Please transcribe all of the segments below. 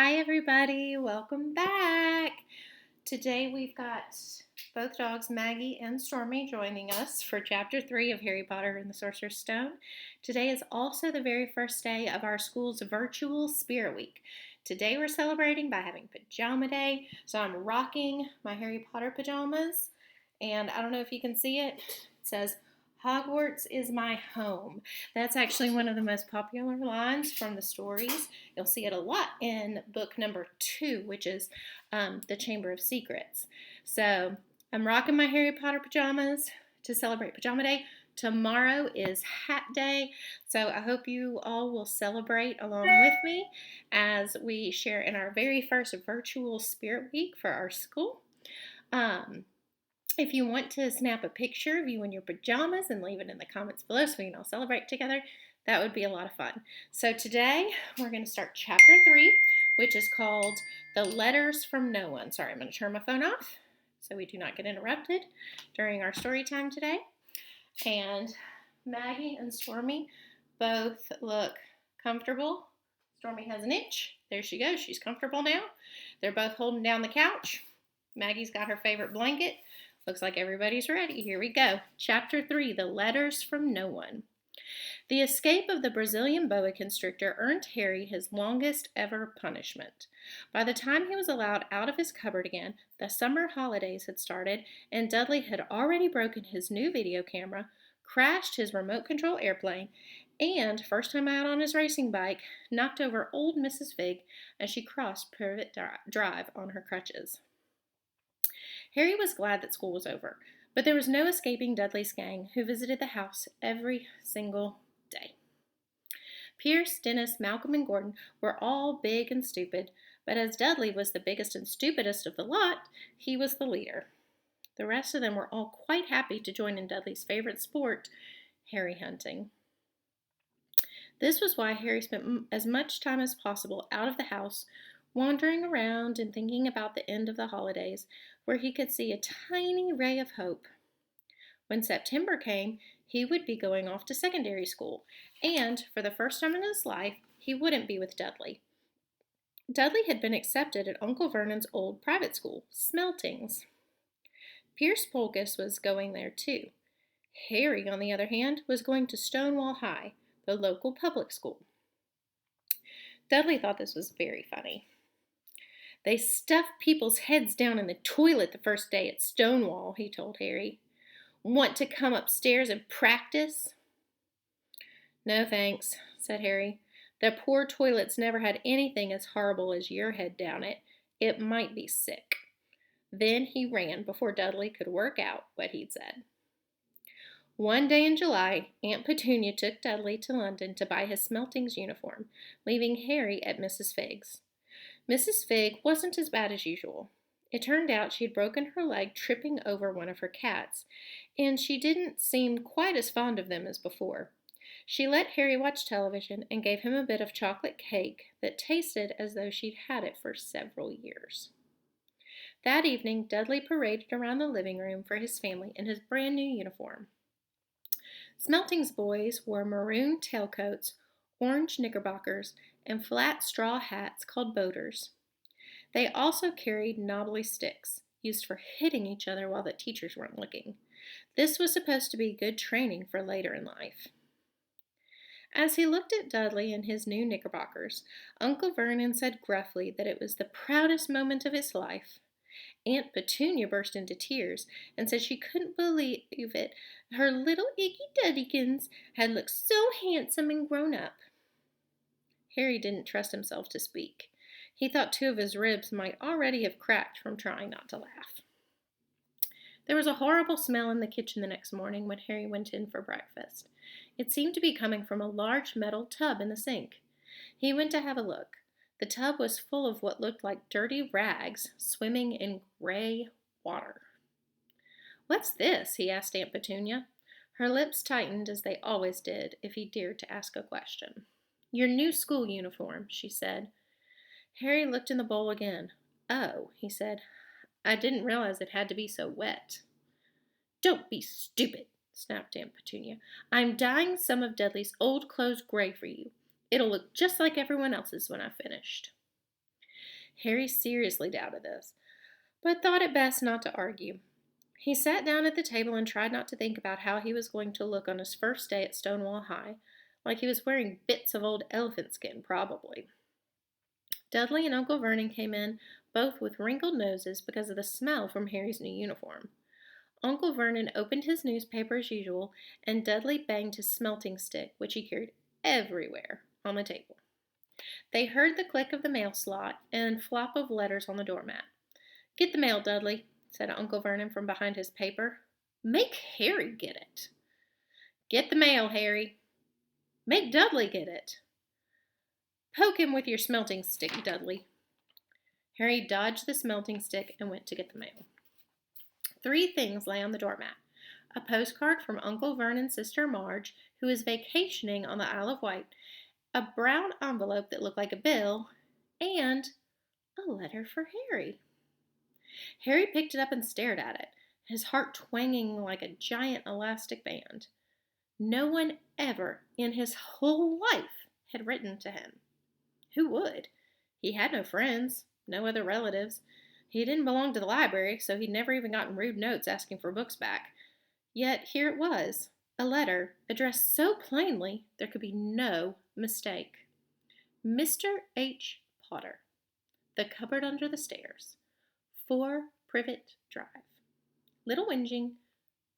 Hi, everybody. Welcome back. Today we've got both dogs, Maggie and Stormy, joining us for Chapter 3 of Harry Potter and the Sorcerer's Stone. Today is also the very first day of our school's virtual Spirit Week. Today we're celebrating by having Pajama Day, so I'm rocking my Harry Potter pajamas, and I don't know if you can see it. It says, Hogwarts is my home. That's actually one of the most popular lines from the stories. You'll see it a lot in book number 2, which is The Chamber of Secrets. So I'm rocking my Harry Potter pajamas to celebrate Pajama Day. Tomorrow is Hat Day, so I hope you all will celebrate along with me as we share in our very first virtual Spirit Week for our school. If you want to snap a picture of you in your pajamas and leave it in the comments below so we can all celebrate together, that would be a lot of fun. So today we're going to start Chapter 3, which is called The Letters from No One. Sorry, I'm going to turn my phone off so we do not get interrupted during our story time today. And Maggie and Stormy both look comfortable. Stormy has an itch. There she goes. She's comfortable now. They're both holding down the couch. Maggie's got her favorite blanket. Looks like everybody's ready. Here we go. Chapter 3, The Letters from No One. The escape of the Brazilian boa constrictor earned Harry his longest ever punishment. By the time he was allowed out of his cupboard again, the summer holidays had started, and Dudley had already broken his new video camera, crashed his remote control airplane, and, first time out on his racing bike, knocked over old Mrs. Fig as she crossed Privet Drive on her crutches. Harry was glad that school was over, but there was no escaping Dudley's gang, who visited the house every single day. Pierce, Dennis, Malcolm, and Gordon were all big and stupid, but as Dudley was the biggest and stupidest of the lot, he was the leader. The rest of them were all quite happy to join in Dudley's favorite sport, Harry hunting. This was why Harry spent as much time as possible out of the house, wandering around and thinking about the end of the holidays, where he could see a tiny ray of hope. When September came, he would be going off to secondary school, and for the first time in his life, he wouldn't be with Dudley. Dudley had been accepted at Uncle Vernon's old private school, Smeltings. Pierce Polkus was going there too. Harry, on the other hand, was going to Stonewall High, the local public school. Dudley thought this was very funny. They stuffed people's heads down in the toilet the first day at Stonewall, he told Harry. Want to come upstairs and practice? No thanks, said Harry. The poor toilets never had anything as horrible as your head down it. It might be sick. Then he ran before Dudley could work out what he'd said. One day in July, Aunt Petunia took Dudley to London to buy his Smeltings uniform, leaving Harry at Mrs. Fig's. Mrs. Fig wasn't as bad as usual. It turned out she had broken her leg tripping over one of her cats, and she didn't seem quite as fond of them as before. She let Harry watch television and gave him a bit of chocolate cake that tasted as though she'd had it for several years. That evening, Dudley paraded around the living room for his family in his brand new uniform. Smelting's boys wore maroon tailcoats, orange knickerbockers, and flat straw hats called boaters. They also carried knobbly sticks, used for hitting each other while the teachers weren't looking. This was supposed to be good training for later in life. As he looked at Dudley in his new knickerbockers, Uncle Vernon said gruffly that it was the proudest moment of his life. Aunt Petunia burst into tears and said she couldn't believe it. Her little Iggy Duddykins had looked so handsome and grown up. Harry didn't trust himself to speak. He thought 2 of his ribs might already have cracked from trying not to laugh. There was a horrible smell in the kitchen the next morning when Harry went in for breakfast. It seemed to be coming from a large metal tub in the sink. He went to have a look. The tub was full of what looked like dirty rags swimming in gray water. What's this? He asked Aunt Petunia. Her lips tightened as they always did if he dared to ask a question. Your new school uniform, she said. Harry looked in the bowl again. Oh, he said. I didn't realize it had to be so wet. Don't be stupid, snapped Aunt Petunia. I'm dyeing some of Dudley's old clothes gray for you. It'll look just like everyone else's when I've finished. Harry seriously doubted this, but thought it best not to argue. He sat down at the table and tried not to think about how he was going to look on his first day at Stonewall High, like he was wearing bits of old elephant skin, probably. Dudley and Uncle Vernon came in, both with wrinkled noses because of the smell from Harry's new uniform. Uncle Vernon opened his newspaper as usual, and Dudley banged his smelting stick, which he carried everywhere, on the table. They heard the click of the mail slot and flop of letters on the doormat. "Get the mail, Dudley," said Uncle Vernon from behind his paper. "Make Harry get it." "Get the mail, Harry." "Make Dudley get it." "Poke him with your smelting stick, Dudley." Harry dodged the smelting stick and went to get the mail. 3 things lay on the doormat: a postcard from Uncle Vernon's sister Marge, who was vacationing on the Isle of Wight, a brown envelope that looked like a bill, and a letter for Harry. Harry picked it up and stared at it, his heart twanging like a giant elastic band. No one ever in his whole life had written to him. Who would? He had no friends, no other relatives. He didn't belong to the library, so he'd never even gotten rude notes asking for books back. Yet here it was, a letter addressed so plainly there could be no mistake. Mr. H. Potter, The Cupboard Under the Stairs, 4 Privet Drive, Little Whinging,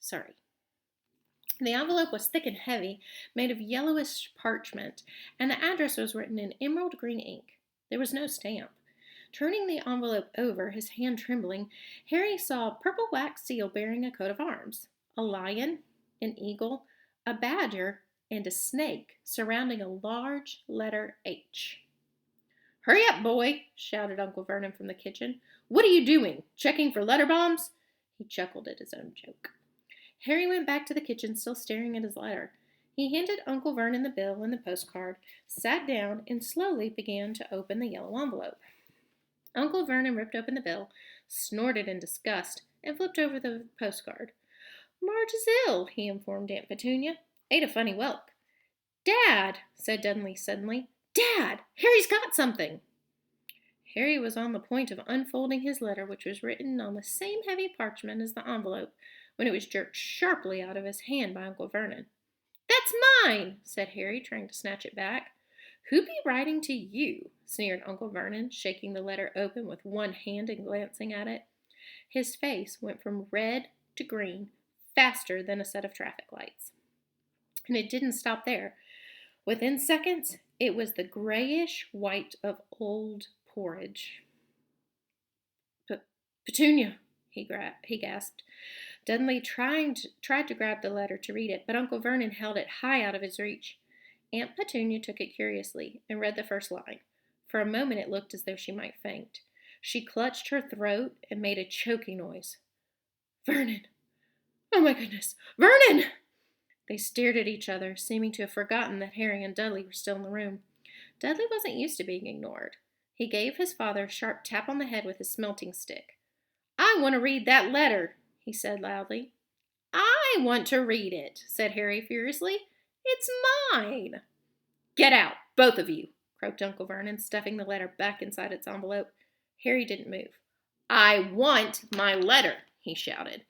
Surrey. The envelope was thick and heavy, made of yellowish parchment, and the address was written in emerald green ink. There was no stamp. Turning the envelope over, his hand trembling, Harry saw a purple wax seal bearing a coat of arms, a lion, an eagle, a badger, and a snake surrounding a large letter H. "Hurry up, boy," shouted Uncle Vernon from the kitchen. "What are you doing? Checking for letter bombs?" He chuckled at his own joke. Harry went back to the kitchen, still staring at his letter. He handed Uncle Vernon the bill and the postcard, sat down, and slowly began to open the yellow envelope. Uncle Vernon ripped open the bill, snorted in disgust, and flipped over the postcard. "Marge is ill," he informed Aunt Petunia. "Ate a funny whelk." "Dad," said Dudley suddenly. "Dad, Harry's got something." Harry was on the point of unfolding his letter, which was written on the same heavy parchment as the envelope, when it was jerked sharply out of his hand by Uncle Vernon. "That's mine," said Harry, trying to snatch it back. "Who be writing to you?" sneered Uncle Vernon, shaking the letter open with one hand and glancing at it. His face went from red to green faster than a set of traffic lights. And it didn't stop there. Within seconds, it was the grayish white of old porridge. "Petunia," he gasped. Dudley tried to grab the letter to read it, but Uncle Vernon held it high out of his reach. Aunt Petunia took it curiously and read the first line. For a moment it looked as though she might faint. She clutched her throat and made a choking noise. "Vernon! Oh my goodness! Vernon!" They stared at each other, seeming to have forgotten that Harry and Dudley were still in the room. Dudley wasn't used to being ignored. He gave his father a sharp tap on the head with his smelting stick. "I want to read that letter," he said loudly. "I want to read it," said Harry furiously. "It's mine." "Get out, both of you," croaked Uncle Vernon, stuffing the letter back inside its envelope. Harry didn't move. "I want my letter," he shouted.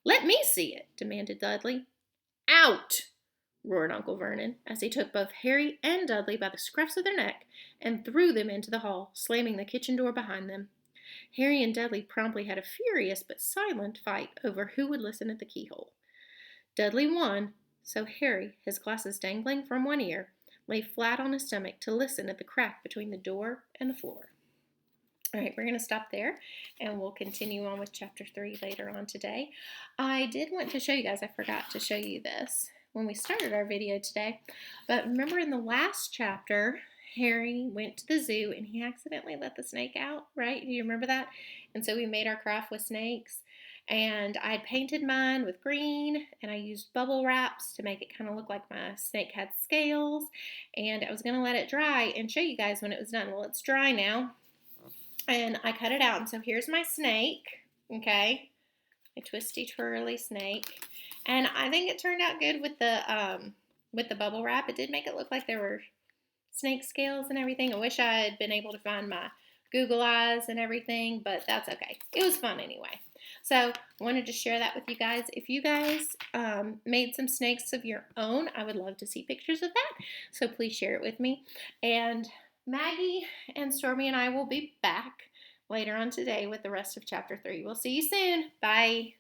"Let me see it," demanded Dudley. "Out!" roared Uncle Vernon, as he took both Harry and Dudley by the scruffs of their neck and threw them into the hall, slamming the kitchen door behind them. Harry and Dudley promptly had a furious but silent fight over who would listen at the keyhole. Dudley won, so Harry, his glasses dangling from one ear, lay flat on his stomach to listen at the crack between the door and the floor. All right, we're going to stop there, and we'll continue on with Chapter 3 later on today. I did want to show you guys, I forgot to show you this when we started our video today, but remember in the last chapter, Harry went to the zoo and he accidentally let the snake out, right? Do you remember that? And so we made our craft with snakes, and I painted mine with green, and I used bubble wraps to make it kind of look like my snake had scales, and I was going to let it dry and show you guys when it was done. Well, it's dry now, and I cut it out, and so here's my snake, okay? A twisty, twirly snake, and I think it turned out good with the bubble wrap. It did make it look like there were snake scales and everything. I wish I had been able to find my Google eyes and everything, but that's okay. It was fun anyway. So wanted to share that with you guys. If you guys made some snakes of your own, I would love to see pictures of that. So please share it with me. And Maggie and Stormy and I will be back later on today with the rest of chapter 3. We'll see you soon. Bye.